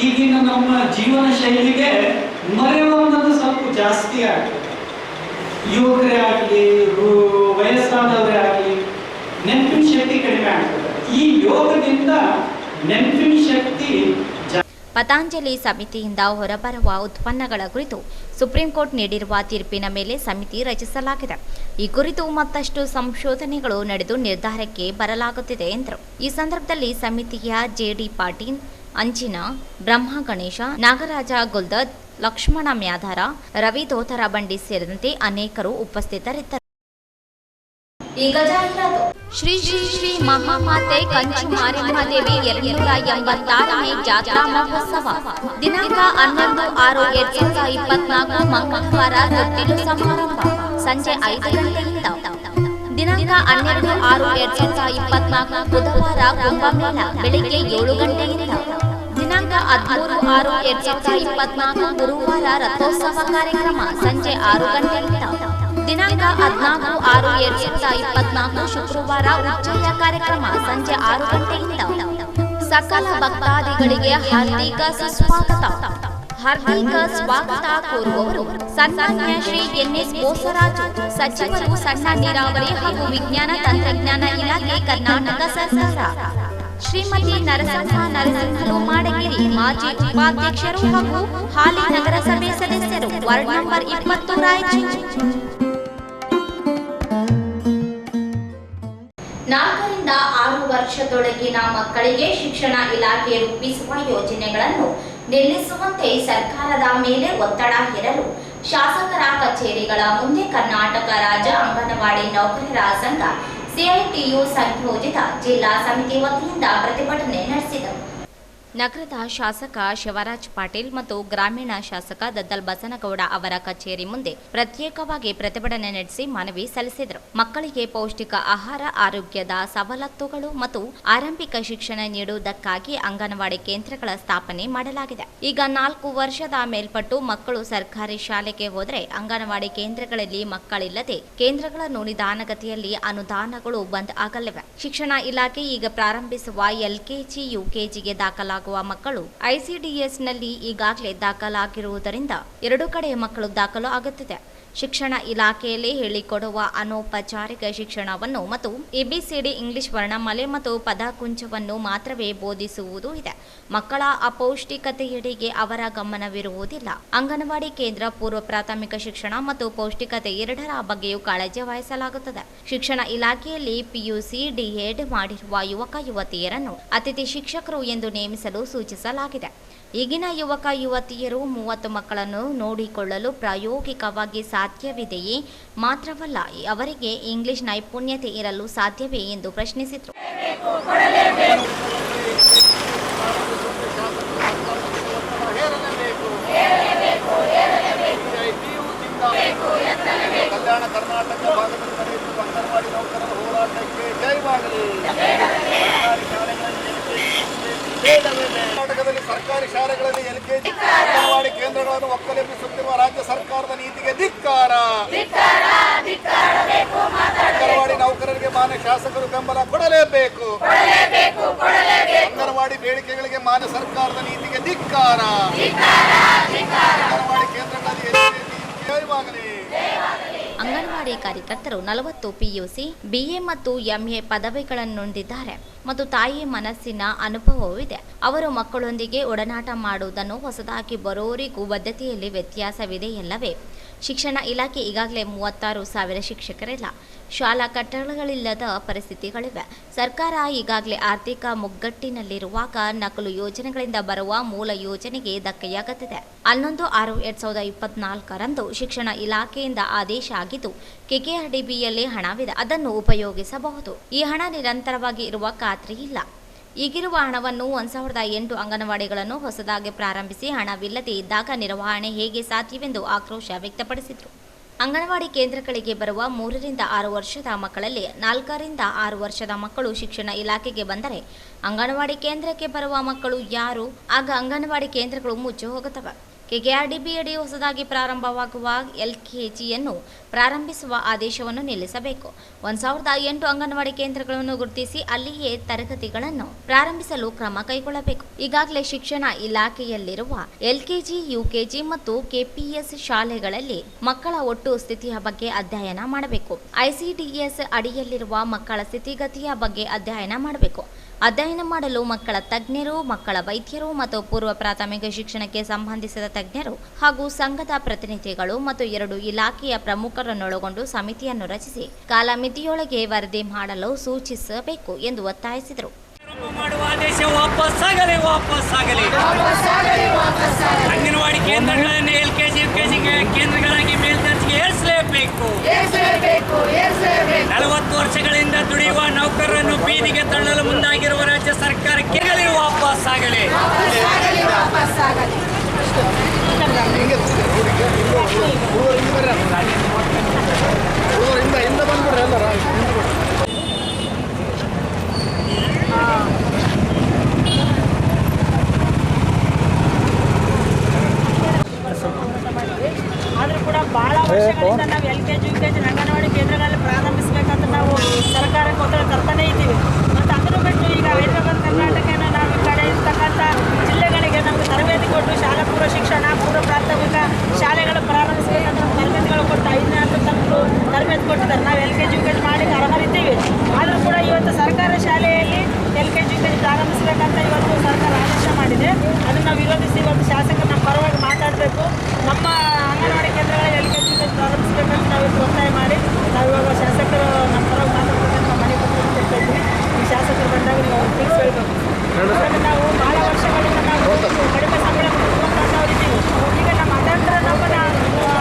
ಈಗಿನ ನಮ್ಮ ಜೀವನ ಶೈಲಿಗೆ ಮರೆಯುವಂಥದ್ದು ಸ್ವಲ್ಪ ಜಾಸ್ತಿ ಆಗ್ತದೆ. ಯುವಕರೇ ಆಗಲಿ, ವಯಸ್ಸಾದವರೇ ಆಗಲಿ, ನೆನಪಿನ ಶಕ್ತಿ ಕಡಿಮೆ ಆಗ್ತದೆ. ಈ ಯೋಗದಿಂದ ನೆನಪಿನ ಶಕ್ತಿ ಪತಾಂಜಲಿ ಸಮಿತಿಯಿಂದ ಹೊರಬರುವ ಉತ್ಪನ್ನಗಳ ಕುರಿತು ಸುಪ್ರೀಂ ಕೋರ್ಟ್ ನೀಡಿರುವ ತೀರ್ಪಿನ ಮೇಲೆ ಸಮಿತಿ ರಚಿಸಲಾಗಿದೆ. ಈ ಕುರಿತು ಮತ್ತಷ್ಟು ಸಂಶೋಧನೆಗಳು ನಡೆದು ನಿರ್ಧಾರಕ್ಕೆ ಬರಲಾಗುತ್ತಿದೆ ಎಂದರು. ಈ ಸಂದರ್ಭದಲ್ಲಿ ಸಮಿತಿಯ JD ಪಾಟೀಲ್, ಅಂಚಿನ, ಬ್ರಹ್ಮ ಗಣೇಶ, ನಾಗರಾಜ ಗುಲ್ದದ್, ಲಕ್ಷ್ಮಣ ಮ್ಯಾಧಾರ, ರವಿ ದೋತರಬಂಡಿ ಸೇರಿದಂತೆ ಅನೇಕರು ಉಪಸ್ಥಿತರಿದ್ದರು. ಈಗ ಜಾಹೀರಾತು. ಶ್ರೀ ಶ್ರೀ ಶ್ರೀ ಮಹಾಮಾತೆ ಕಂಚು ಮಾರಿಯಮ್ಮ ದೇವಿ 286ನೇ ಜಾತ್ರಾ ಮಹೋತ್ಸವ ದಿನಾಂಕ 11/6/2024 ಮಂಗಳವಾರ ತೊಟ್ಟಿಲು ಸಮಾರಂಭ ಸಂಜೆ 5 ಗಂಟೆಯಿಂದ. ದಿನಾಂಕ 12/6/2024 ಬುಧವಾರ ಕುಂಭಮೇಳ ಬೆಳಿಗ್ಗೆ 7 ಗಂಟೆಯಿಂದ. ದಿನಾಂಕ 13/6/2024 ಗುರುವಾರ ರಥೋತ್ಸವ ಕಾರ್ಯಕ್ರಮ ಸಂಜೆ 6 ಗಂಟೆಯಿಂದ. ದಿನಾಂಕ 14/6/2024 ಶುಕ್ರವಾರ ಉಚ್ಚಯ ಕಾರ್ಯಕ್ರಮ ಸಂಜೆ 6 ಗಂಟೆಯಿಂದ. ಸಕಲ ಭಕ್ತಾದಿಗಳಿಗೆ ಹಾರ್ದಿಕ ಸ್ವಾಗತ ಕೋರುವವರು ಸನ್ಮಾನ್ಯ ಶ್ರೀ NS ಬೋಸರಾಜು, ಸಚಿವರು, ಸಣ್ಣ ನೀರಾವರಿ ಹಾಗೂ ವಿಜ್ಞಾನ ತಂತ್ರಜ್ಞಾನ ಇಲಾಖೆ, ಕರ್ನಾಟಕ ಸರ್ಕಾರ. ಶ್ರೀಮತಿ ನರಸಿಂಹಲು ಮಾಡಗಿರಿ, ಮಾಜಿ ಉಪಾಧ್ಯಕ್ಷರು ಹಾಗೂ ಹಾಲಿ ನಗರಸಭೆ ಸದಸ್ಯರು, ವಾರ್ಡ್ ನಂಬರ್ 20 ರಾಯಚೂರು. 4 ರಿಂದ 6 ವರ್ಷದೊಳಗಿನ ಮಕ್ಕಳಿಗೆ ಶಿಕ್ಷಣ ಇಲಾಖೆ ರೂಪಿಸುವ ಯೋಜನೆಗಳನ್ನು ನಿಲ್ಲಿಸುವಂತೆ ಸರ್ಕಾರದ ಮೇಲೆ ಒತ್ತಡ ಹೇರಲು ಶಾಸಕರ ಕಚೇರಿಗಳ ಮುಂದೆ ಕರ್ನಾಟಕ ರಾಜ್ಯ ಅಂಗನವಾಡಿ ನೌಕರರ ಸಂಘ CITU ಸಂಯೋಜಿತ ಜಿಲ್ಲಾ ಸಮಿತಿ ವತಿಯಿಂದ ಪ್ರತಿಭಟನೆ ನಡೆಸಿದರು. ನಗರದ ಶಾಸಕ ಶಿವರಾಜ್ ಪಾಟೀಲ್ ಮತ್ತು ಗ್ರಾಮೀಣ ಶಾಸಕ ದದ್ದಲ್ ಬಸನಗೌಡ ಅವರ ಕಚೇರಿ ಮುಂದೆ ಪ್ರತ್ಯೇಕವಾಗಿ ಪ್ರತಿಭಟನೆ ನಡೆಸಿ ಮನವಿ ಸಲ್ಲಿಸಿದರು. ಮಕ್ಕಳಿಗೆ ಪೌಷ್ಟಿಕ ಆಹಾರ, ಆರೋಗ್ಯದ ಸವಲತ್ತುಗಳು ಮತ್ತು ಆರಂಭಿಕ ಶಿಕ್ಷಣ ನೀಡುವುದಕ್ಕಾಗಿ ಅಂಗನವಾಡಿ ಕೇಂದ್ರಗಳ ಸ್ಥಾಪನೆ ಮಾಡಲಾಗಿದೆ. ಈಗ 4 ವರ್ಷದ ಮೇಲ್ಪಟ್ಟು ಮಕ್ಕಳು ಸರ್ಕಾರಿ ಶಾಲೆಗೆ ಹೋದರೆ ಅಂಗನವಾಡಿ ಕೇಂದ್ರಗಳಲ್ಲಿ ಮಕ್ಕಳಿಲ್ಲದೆ ಕೇಂದ್ರಗಳನ್ನು ನಿಧಾನಗತಿಯಲ್ಲಿ ಅನುದಾನಗಳು ಬಂದ್ ಆಗಲಿವೆ. ಶಿಕ್ಷಣ ಇಲಾಖೆ ಈಗ ಪ್ರಾರಂಭಿಸುವ LKG, UKGಗೆ ದಾಖಲಾಗುವ ಮಕ್ಕಳು ICDSನಲ್ಲಿ ಈಗಾಗಲೇ ದಾಖಲಾಗಿರುವುದರಿಂದ 2 ಕಡೆ ಮಕ್ಕಳು ದಾಖಲು ಆಗುತ್ತಿದೆ. ಶಿಕ್ಷಣ ಇಲಾಖೆಯಲ್ಲಿ ಹೇಳಿಕೊಡುವ ಅನೌಪಚಾರಿಕ ಶಿಕ್ಷಣವನ್ನು ಮತ್ತು ABCD ಇಂಗ್ಲಿಷ್ ವರ್ಣಮಾಲೆ ಮತ್ತು ಪದಕುಂಚವನ್ನು ಮಾತ್ರವೇ ಬೋಧಿಸುವುದು ಇದೆ. ಮಕ್ಕಳ ಅಪೌಷ್ಟಿಕತೆಯೆಡೆಗೆ ಅವರ ಗಮನವಿರುವುದಿಲ್ಲ. ಅಂಗನವಾಡಿ ಕೇಂದ್ರ, ಪೂರ್ವ ಪ್ರಾಥಮಿಕ ಶಿಕ್ಷಣ ಮತ್ತು ಪೌಷ್ಟಿಕತೆ ಎರಡರ ಬಗ್ಗೆಯೂ ಕಾಳಜಿ ವಹಿಸಲಾಗುತ್ತದೆ. ಶಿಕ್ಷಣ ಇಲಾಖೆಯಲ್ಲಿ PUC, D.Ed ಮಾಡಿರುವ ಯುವಕ ಯುವತಿಯರನ್ನು ಅತಿಥಿ ಶಿಕ್ಷಕರು ಎಂದು ನೇಮಿಸಲು ಸೂಚಿಸಲಾಗಿದೆ. ಈಗಿನ ಯುವಕ ಯುವತಿಯರು 30 ಮಕ್ಕಳನ್ನು ನೋಡಿಕೊಳ್ಳಲು ಪ್ರಾಯೋಗಿಕವಾಗಿ ಸಾಧ್ಯವಿದೆಯೇ? ಮಾತ್ರವಲ್ಲ, ಅವರಿಗೆ ಇಂಗ್ಲಿಷ್ ನೈಪುಣ್ಯತೆ ಇರಲು ಸಾಧ್ಯವೇ ಎಂದು ಪ್ರಶ್ನಿಸಿದರು. ಕಲ್ಯಾಣ ಕರ್ನಾಟಕ ಭಾಗದಲ್ಲಿ ನಡೆಯುತ್ತಿರುವ ಅಂಗನವಾಡಿ ನೌಕರರ ಹೋರಾಟಕ್ಕೆ ಜಯವಾಗಲಿ. ಸರ್ಕಾರಿ ಶಾಲೆಗಳಲ್ಲಿ LKG ಅಂಗನವಾಡಿ ಕೇಂದ್ರಗಳನ್ನು ಒಕ್ಕಲೆಬ್ಬಿಸುತ್ತಿರುವ ರಾಜ್ಯ ಸರ್ಕಾರದ ನೀತಿಗೆ ಧಿಕ್ಕಾರ. ಅಂಗನವಾಡಿ ನೌಕರರಿಗೆ ಮಾನ್ಯ ಶಾಸಕರು ಬೆಂಬಲ ಕೊಡಲೇಬೇಕು. ಅಂಗನವಾಡಿ ಬೇಡಿಕೆಗಳಿಗೆ ಮಾನ್ಯ ಸರ್ಕಾರದ ನೀತಿಗೆ ಧಿಕ್ಕಾರ. ಅಂಗನವಾಡಿ ಕೇಂದ್ರಗಳಲ್ಲಿ ಜಯವಾಗಲಿ. ಅಂಗನವಾಡಿ ಕಾರ್ಯಕರ್ತರು 40 PUC, BA ಮತ್ತು MA ಪದವಿಗಳನ್ನು ಹೊಂದಿದ್ದಾರೆ ಮತ್ತು ತಾಯಿ ಮನಸ್ಸಿನ ಅನುಭವವಿದೆ. ಅವರು ಮಕ್ಕಳೊಂದಿಗೆ ಒಡನಾಟ ಮಾಡುವುದನ್ನು ಹೊಸದಾಗಿ ಬರೋರಿಗೂ ಬದ್ಧತೆಯಲ್ಲಿ ವ್ಯತ್ಯಾಸವಿದೆಯಲ್ಲವೇ? ಶಿಕ್ಷಣ ಇಲಾಖೆ ಈಗಾಗಲೇ 36,000 ಶಿಕ್ಷಕರಿಲ್ಲ. ಶಾಲಾ ಕಟ್ಟಡಗಳಿಲ್ಲದ ಪರಿಸ್ಥಿತಿಗಳಿವೆ. ಸರ್ಕಾರ ಈಗಾಗಲೇ ಆರ್ಥಿಕ ಮುಗ್ಗಟ್ಟಿನಲ್ಲಿರುವಾಗ ನಕಲು ಯೋಜನೆಗಳಿಂದ ಬರುವ ಮೂಲ ಯೋಜನೆಗೆ ಧಕ್ಕೆಯಾಗುತ್ತಿದೆ. 11/6/2024 ಶಿಕ್ಷಣ ಇಲಾಖೆಯಿಂದ ಆದೇಶ ಆಗಿದ್ದು, KKRDBಯಲ್ಲಿ ಹಣವಿದೆ, ಅದನ್ನು ಉಪಯೋಗಿಸಬಹುದು. ಈ ಹಣ ನಿರಂತರವಾಗಿ ಇರುವ ಖಾತ್ರಿ ಇಲ್ಲ. ಈಗಿರುವ ಹಣವನ್ನು 1,008 ಅಂಗನವಾಡಿಗಳನ್ನು ಹೊಸದಾಗಿ ಪ್ರಾರಂಭಿಸಿ ಹಣವಿಲ್ಲದೆ ಇದ್ದಾಗ ನಿರ್ವಹಣೆ ಹೇಗೆ ಸಾಧ್ಯವೆಂದು ಆಕ್ರೋಶ ವ್ಯಕ್ತಪಡಿಸಿದರು. ಅಂಗನವಾಡಿ ಕೇಂದ್ರಗಳಿಗೆ ಬರುವ 3 ರಿಂದ 6 ವರ್ಷದ ಮಕ್ಕಳಲ್ಲಿ 4 ರಿಂದ 6 ವರ್ಷದ ಮಕ್ಕಳು ಶಿಕ್ಷಣ ಇಲಾಖೆಗೆ ಬಂದರೆ ಅಂಗನವಾಡಿ ಕೇಂದ್ರಕ್ಕೆ ಬರುವ ಮಕ್ಕಳು ಯಾರು? ಆಗ ಅಂಗನವಾಡಿ ಕೇಂದ್ರಗಳು ಮುಚ್ಚಿ ಹೋಗುತ್ತವೆ. KKRDB ಅಡಿ ಹೊಸದಾಗಿ ಪ್ರಾರಂಭವಾಗುವ LKGಯನ್ನು ಪ್ರಾರಂಭಿಸುವ ಆದೇಶವನ್ನು ನಿಲ್ಲಿಸಬೇಕು. 1,008 ಅಂಗನವಾಡಿ ಕೇಂದ್ರಗಳನ್ನು ಗುರುತಿಸಿ ಅಲ್ಲಿಯೇ ತರಗತಿಗಳನ್ನು ಪ್ರಾರಂಭಿಸಲು ಕ್ರಮ ಕೈಗೊಳ್ಳಬೇಕು. ಈಗಾಗಲೇ ಶಿಕ್ಷಣ ಇಲಾಖೆಯಲ್ಲಿರುವ LKG, UKG ಮತ್ತು KPS ಶಾಲೆಗಳಲ್ಲಿ ಮಕ್ಕಳ ಒಟ್ಟು ಸ್ಥಿತಿಯ ಬಗ್ಗೆ ಅಧ್ಯಯನ ಮಾಡಬೇಕು. ICDS ಅಡಿಯಲ್ಲಿರುವ ಮಕ್ಕಳ ಸ್ಥಿತಿಗತಿಯ ಬಗ್ಗೆ ಅಧ್ಯಯನ ಮಾಡಬೇಕು. ಅಧ್ಯಯನ ಮಾಡಲು ಮಕ್ಕಳ ತಜ್ಞರು, ಮಕ್ಕಳ ವೈದ್ಯರು ಮತ್ತು ಪೂರ್ವ ಪ್ರಾಥಮಿಕ ಶಿಕ್ಷಣಕ್ಕೆ ಸಂಬಂಧಿಸಿದ ತಜ್ಞರು ಹಾಗೂ ಸಂಘದ ಪ್ರತಿನಿಧಿಗಳು ಮತ್ತು 2 ಇಲಾಖೆಯ ಪ್ರಮುಖರನ್ನೊಳಗೊಂಡು ಸಮಿತಿಯನ್ನು ರಚಿಸಿ ಕಾಲಮಿತಿಯೊಳಗೆ ವರದಿ ಮಾಡಲು ಸೂಚಿಸಬೇಕು ಎಂದು ಒತ್ತಾಯಿಸಿದರು. ಅಂಗನವಾಡಿ ಕೇಂದ್ರಗಳನ್ನು LKG, UKG ಕೇಂದ್ರಗಳಾಗಿ ಮೇಲ್ದರ್ಜೆಗೆ ಏರಿಸಲೇಬೇಕು. 40 ವರ್ಷಗಳಿಂದ ದುಡಿಯುವ ನೌಕರರನ್ನು ಬೀದಿಗೆ ತಳ್ಳಲು ಮುಂದಾಗಿರುವ ರಾಜ್ಯ ಸರ್ಕಾರಕ್ಕೆ ವಾಪಸ್ ಆಗಲಿ. ಆದರೂ ಕೂಡ ಬಹಳ ವರ್ಷಗಳಿಂದ ನಾವು LKG, UKG ಅಂಗನವಾಡಿ ಕೇಂದ್ರಗಳಲ್ಲಿ ಪ್ರಾರಂಭಿಸಬೇಕಂತ ನಾವು ಸರ್ಕಾರಕ್ಕೆ ಒತ್ತಡ ತರ್ತಾನೆ ಇದ್ದೀವಿ. ಮತ್ತು ಅದನ್ನು ಬಿಟ್ಟು ಈಗ ಹೈದರಾಬಾದ್, ಕರ್ನಾಟಕನ ನಾವು ಈ ಕಡೆ ಇರ್ತಕ್ಕಂಥ ಜಿಲ್ಲೆಗಳಿಗೆ ನಮಗೆ ತರಬೇತಿ ಕೊಟ್ಟು ಶಾಲಾ ಪೂರ್ವ ಶಿಕ್ಷಣ, ಪೂರ್ವ ಪ್ರಾಥಮಿಕ ಶಾಲೆಗಳು ಪ್ರಾರಂಭಿಸಬೇಕಂತ ತರಬೇತಿಗಳು ಕೊಟ್ಟು 5ನೇ ಹಂತ ತನಕ ತರಬೇತಿ ಕೊಟ್ಟಿದ್ದಾರೆ. ನಾವು LKG, UKG ಮಾಡಿ ಅರ್ಹರಿದ್ದೀವಿ. ಆದರೂ ಕೂಡ ಇವತ್ತು ಸರ್ಕಾರ ಶಾಲೆಯಲ್ಲಿ LKG, UKG ಪ್ರಾರಂಭಿಸಬೇಕಂತ ಇವತ್ತು ಸರ್ಕಾರ ಆದೇಶ ಮಾಡಿದೆ. ಅದನ್ನು ನಾವು ವಿರೋಧಿಸಿ ಇವತ್ತು ಶಾಸಕರು ನಮ್ಮ ಪರವಾಗಿ ಮಾತಾಡಬೇಕು. ನಮ್ಮ ಅಂಗನವಾಡಿ ಕೇಂದ್ರಗಳಲ್ಲಿ LKG, UKG ಪ್ರಾರಂಭಿಸಬೇಕಂತ ನಾವು ಒತ್ತಾಯ ಮಾಡಿ ನಾವು ಇವಾಗ ಶಾಸಕರು ನಮ್ಮ ಪರವಾಗಿ ಮಾತಾಡಬೇಕಂತ ಮನೆ ಕೊಟ್ಟು ಇದ್ದೀವಿ. ಈ ಶಾಸಕರು ಬಂದಾಗ ನೀವು ಫಿಕ್ಸ್ ಹೇಳಬೇಕು. ನಾವು ಭಾಳ ವರ್ಷಗಳಿಂದ ನಾವು ಕಡಿಮೆ ಸಂಬಳ ಕೊಡುವಂಥವ್ರಿದ್ದೀವಿ. ಈಗ ನಮ್ಮ ಅದಂತರ ನಮ್ಮನ್ನ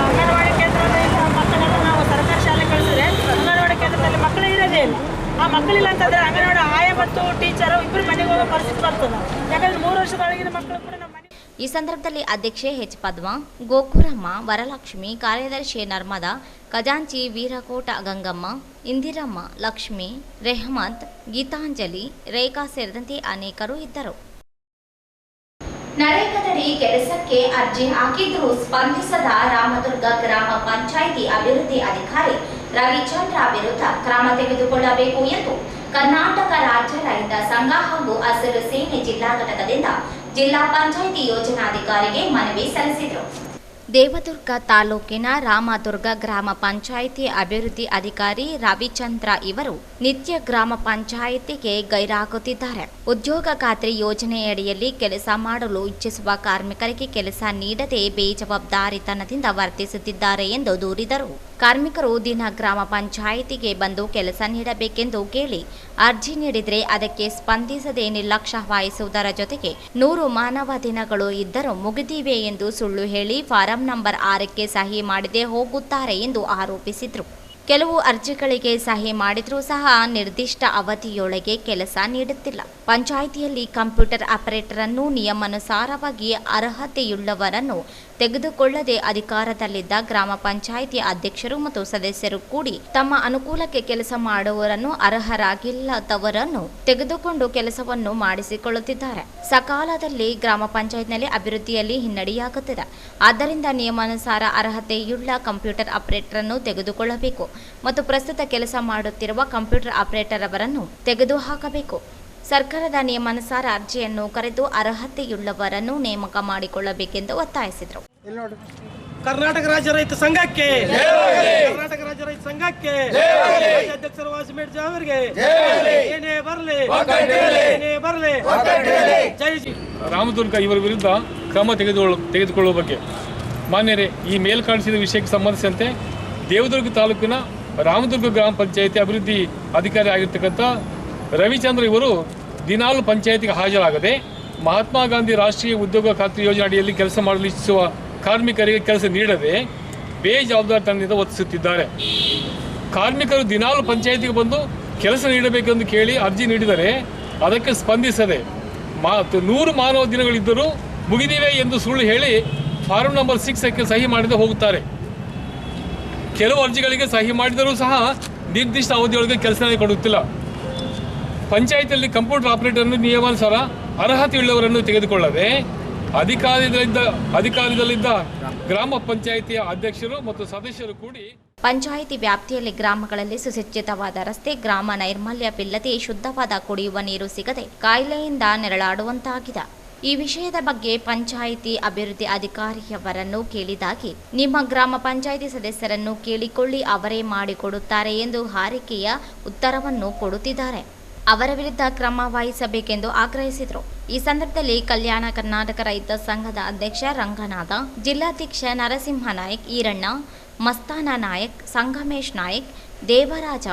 ಅಂಗನವಾಡಿ ಕೇಂದ್ರದಲ್ಲಿ ಮಕ್ಕಳನ್ನು ನಾವು ಸರ್ಕಾರಿ ಶಾಲೆ ಕಳಿಸಿದ್ರೆ ಅಂಗನವಾಡಿ ಕೇಂದ್ರದಲ್ಲಿ ಮಕ್ಕಳೇ ಇರೋದೇ ಇಲ್ಲ. ಆ ಮಕ್ಕಳಿಲ್ಲ ಅಂತಂದರೆ ಅಂಗನವಾಡಿ ಆಯ ಮತ್ತು ಟೀಚರು ಇಬ್ಬರು ಮನೆಗೆ ಹೋಗೋ ಪರಿಸ್ಥಿತಿ ಬರ್ತದೆ. ಯಾಕಂದರೆ 3 ವರ್ಷದೊಳಗಿನ ಮಕ್ಕಳು ಕೂಡ ನಮ್ಮ ಮನೆ. ಈ ಸಂದರ್ಭದಲ್ಲಿ ಅಧ್ಯಕ್ಷೆ H. ಪದ್ಮ, ಗೋಕುರಮ್ಮ, ವರಲಕ್ಷ್ಮಿ, ಕಾರ್ಯದರ್ಶಿ ನರ್ಮದಾ, ಖಜಾಂಚಿ ವೀರಕೋಟ ಗಂಗಮ್ಮ, ಇಂದಿರಮ್ಮ, ಲಕ್ಷ್ಮಿ, ರೆಹಮತ್, ಗೀತಾಂಜಲಿ, ರೇಖಾ ಸೇರಿದಂತೆ ಅನೇಕರು ಇದ್ದರು. ನರೇಗಾದಡಿ ಕೆಲಸಕ್ಕೆ ಅರ್ಜಿ ಹಾಕಿದ್ರೂ ಸ್ಪಂದಿಸದ ರಾಮದುರ್ಗ ಗ್ರಾಮ ಪಂಚಾಯಿತಿ ಅಭಿವೃದ್ಧಿ ಅಧಿಕಾರಿ ರವಿಚಂದ್ರ ವಿರುದ್ಧ ಕ್ರಮ ತೆಗೆದುಕೊಳ್ಳಬೇಕು ಎಂದು ಕರ್ನಾಟಕ ರಾಜ್ಯ ರೈತ ಸಂಘ ಹಾಗೂ ಹಸಿರು ಸೇನೆ ಜಿಲ್ಲಾ ಘಟಕದಿಂದ ಜಿಲ್ಲಾ ಪಂಚಾಯಿತಿ ಯೋಜನಾಧಿಕಾರಿಗೆ ಮನವಿ ಸಲ್ಲಿಸಿದರು. ದೇವದುರ್ಗ ತಾಲೂಕಿನ ರಾಮದುರ್ಗ ಗ್ರಾಮ ಪಂಚಾಯಿತಿ ಅಭಿವೃದ್ಧಿ ಅಧಿಕಾರಿ ರವಿಚಂದ್ರ ಇವರು ನಿತ್ಯ ಗ್ರಾಮ ಪಂಚಾಯಿತಿಗೆ ಗೈರಾಗುತ್ತಿದ್ದಾರೆ. ಉದ್ಯೋಗ ಖಾತ್ರಿ ಯೋಜನೆಯಡಿಯಲ್ಲಿ ಕೆಲಸ ಮಾಡಲು ಇಚ್ಛಿಸುವ ಕಾರ್ಮಿಕರಿಗೆ ಕೆಲಸ ನೀಡದೆ ಬೇಜವಾಬ್ದಾರಿತನದಿಂದ ವರ್ತಿಸುತ್ತಿದ್ದಾರೆ ಎಂದು ದೂರಿದರು. ಕಾರ್ಮಿಕರು ದಿನ ಗ್ರಾಮ ಪಂಚಾಯಿತಿಗೆ ಬಂದು ಕೆಲಸ ನೀಡಬೇಕೆಂದು ಕೇಳಿ ಅರ್ಜಿ ನೀಡಿದರೆ ಅದಕ್ಕೆ ಸ್ಪಂದಿಸದೆ ನಿರ್ಲಕ್ಷ್ಯ ವಹಿಸುವುದರ ಜೊತೆಗೆ 100 ಮಾನವ ದಿನಗಳು ಇದ್ದರೂ ಮುಗಿದಿವೆ ಎಂದು ಸುಳ್ಳು ಹೇಳಿ ಫಾರಂ ನಂಬರ್ 6ಕ್ಕೆ ಸಹಿ ಮಾಡದೆ ಹೋಗುತ್ತಾರೆ ಎಂದು ಆರೋಪಿಸಿದರು. ಕೆಲವು ಅರ್ಜಿಗಳಿಗೆ ಸಹಿ ಮಾಡಿದರೂ ಸಹ ನಿರ್ದಿಷ್ಟ ಅವಧಿಯೊಳಗೆ ಕೆಲಸ ನೀಡುತ್ತಿಲ್ಲ. ಪಂಚಾಯಿತಿಯಲ್ಲಿ ಕಂಪ್ಯೂಟರ್ ಆಪರೇಟರ್ ಅನ್ನು ನಿಯಮಾನುಸಾರವಾಗಿ ಅರ್ಹತೆಯುಳ್ಳವರನ್ನು ತೆಗೆದುಕೊಳ್ಳದೆ ಅಧಿಕಾರದಲ್ಲಿದ್ದ ಗ್ರಾಮ ಪಂಚಾಯಿತಿ ಅಧ್ಯಕ್ಷರು ಮತ್ತು ಸದಸ್ಯರು ಕೂಡಿ ತಮ್ಮ ಅನುಕೂಲಕ್ಕೆ ಕೆಲಸ ಮಾಡುವವರನ್ನು ಅರ್ಹರಾಗಿಲ್ಲದವರನ್ನು ತೆಗೆದುಕೊಂಡು ಕೆಲಸವನ್ನು ಮಾಡಿಸಿಕೊಳ್ಳುತ್ತಿದ್ದಾರೆ. ಸಕಾಲದಲ್ಲಿ ಗ್ರಾಮ ಪಂಚಾಯತ್ನಲ್ಲಿ ಅಭಿವೃದ್ಧಿಯಲ್ಲಿ ಹಿನ್ನಡೆಯಾಗುತ್ತಿದೆ. ಆದ್ದರಿಂದ ನಿಯಮಾನುಸಾರ ಅರ್ಹತೆಯುಳ್ಳ ಕಂಪ್ಯೂಟರ್ ಆಪರೇಟರ್ ಅನ್ನು ತೆಗೆದುಕೊಳ್ಳಬೇಕು ಮತ್ತು ಪ್ರಸ್ತುತ ಕೆಲಸ ಮಾಡುತ್ತಿರುವ ಕಂಪ್ಯೂಟರ್ ಆಪರೇಟರ್ ಅವರನ್ನು ತೆಗೆದುಹಾಕಬೇಕು. ಸರ್ಕಾರದ ನಿಯಮಾನುಸಾರ ಅರ್ಜಿಯನ್ನು ಕರೆದು ಅರ್ಹತೆಯುಳ್ಳವರನ್ನು ನೇಮಕ ಮಾಡಿಕೊಳ್ಳಬೇಕೆಂದು ಒತ್ತಾಯಿಸಿದರು. ಕರ್ನಾಟಕ ರಾಜ್ಯ ರೈತ ಸಂಘಕ್ಕೆ, ಕರ್ನಾಟಕ ರಾಜ್ಯ ರೈತ ಸಂಘಕ್ಕೆ, ಅಧ್ಯಕ್ಷರು ವಾಸಿಮೇಡ್ ಅವರಿಗೆ ಏನೇ ಬರಲಿ, ಏನೇ ಬರಲಿ, ಜೈ ಜಿ. ರಾಮದುರ್ಗ ಇವರ ವಿರುದ್ಧ ಕ್ರಮ ತೆಗೆದುಕೊಳ್ಳುವ ಬಗ್ಗೆ ಮಾನ್ಯರೇ, ಈ ಮೇಲ್ಕಾಣಿಸಿದ ವಿಷಯಕ್ಕೆ ಸಂಬಂಧಿಸಿದಂತೆ ದೇವದುರ್ಗ ತಾಲೂಕಿನ ರಾಮದುರ್ಗ ಗ್ರಾಮ ಪಂಚಾಯಿತಿ ಅಭಿವೃದ್ಧಿ ಅಧಿಕಾರಿ ಆಗಿರ್ತಕ್ಕಂಥ ರವಿಚಂದ್ರ ಇವರು ದಿನಾಲು ಪಂಚಾಯಿತಿಗೆ ಹಾಜರಾಗದೆ ಮಹಾತ್ಮ ಗಾಂಧಿ ರಾಷ್ಟ್ರೀಯ ಉದ್ಯೋಗ ಖಾತ್ರಿ ಯೋಜನೆ ಅಡಿಯಲ್ಲಿ ಕೆಲಸ ಮಾಡಲು ಇಚ್ಛಿಸುವ ಕಾರ್ಮಿಕರಿಗೆ ಕೆಲಸ ನೀಡದೆ ಬೇಜವಾಬ್ದಾರಿತನದಿಂದ ವರ್ತಿಸುತ್ತಿದ್ದಾರೆ. ಕಾರ್ಮಿಕರು ದಿನಾಲು ಪಂಚಾಯಿತಿಗೆ ಬಂದು ಕೆಲಸ ನೀಡಬೇಕೆಂದು ಕೇಳಿ ಅರ್ಜಿ ನೀಡಿದರೆ ಅದಕ್ಕೆ ಸ್ಪಂದಿಸದೆ 100 ಮಾನವ ದಿನಗಳಿದ್ದರೂ ಮುಗಿದಿವೆ ಎಂದು ಸುಳ್ಳು ಹೇಳಿ ಫಾರಂ ನಂಬರ್ 6ಕ್ಕೆ ಸಹಿ ಮಾಡದೆ ಹೋಗುತ್ತಾರೆ. ಕೆಲವು ಅರ್ಜಿಗಳಿಗೆ ಸಹಿ ಮಾಡಿದರೂ ಸಹ ನಿರ್ದಿಷ್ಟ ಅವಧಿಯೊಳಗೆ ಕೆಲಸ ಕೊಡುತ್ತಿಲ್ಲ. ಪಂಚಾಯಿತಿಯಲ್ಲಿ ಕಂಪ್ಯೂಟರ್ ಆಪರೇಟರ್ನ್ನು ನಿಯಮಾನುಸಾರ ಅರ್ಹತೆಯುಳ್ಳವರನ್ನು ತೆಗೆದುಕೊಳ್ಳದೆ ಅಧಿಕಾರದಲ್ಲಿದ್ದ ಗ್ರಾಮ ಪಂಚಾಯಿತಿಯ ಅಧ್ಯಕ್ಷರು ಮತ್ತು ಸದಸ್ಯರು ಕೂಡಿ ಪಂಚಾಯಿತಿ ವ್ಯಾಪ್ತಿಯಲ್ಲಿ ಗ್ರಾಮಗಳಲ್ಲಿ ಸುಸಜ್ಜಿತವಾದ ರಸ್ತೆ, ಗ್ರಾಮ ನೈರ್ಮಲ್ಯವಿಲ್ಲದೆ ಶುದ್ಧವಾದ ಕುಡಿಯುವ ನೀರು ಸಿಗದೆ ಕಾಯಿಲೆಯಿಂದ ನೆರಳಾಡುವಂತಾಗಿದೆ. ಈ ವಿಷಯದ ಬಗ್ಗೆ ಪಂಚಾಯಿತಿ ಅಭಿವೃದ್ಧಿ ಅಧಿಕಾರಿಯವರನ್ನು ಕೇಳಿದಾಗಿ ನಿಮ್ಮ ಗ್ರಾಮ ಪಂಚಾಯಿತಿ ಸದಸ್ಯರನ್ನು ಕೇಳಿಕೊಳ್ಳಿ, ಅವರೇ ಮಾಡಿಕೊಡುತ್ತಾರೆ ಎಂದು ಹಾರಿಕೆಯ ಉತ್ತರವನ್ನು ಕೊಡುತ್ತಿದ್ದಾರೆ. ಅವರ ವಿರುದ್ಧ ಕ್ರಮ ವಹಿಸಬೇಕೆಂದು ಆಗ್ರಹಿಸಿದರು. ಈ ಸಂದರ್ಭದಲ್ಲಿ ಕಲ್ಯಾಣ ಕರ್ನಾಟಕ ರೈತ ಸಂಘದ ಅಧ್ಯಕ್ಷ ರಂಗನಾಥ, ಜಿಲ್ಲಾಧ್ಯಕ್ಷ ನರಸಿಂಹ ನಾಯಕ್, ಈರಣ್ಣ, ಮಸ್ತಾನ ನಾಯಕ್, ಸಂಗಮೇಶ್ ನಾಯಕ್, ದೇವರಾಜ,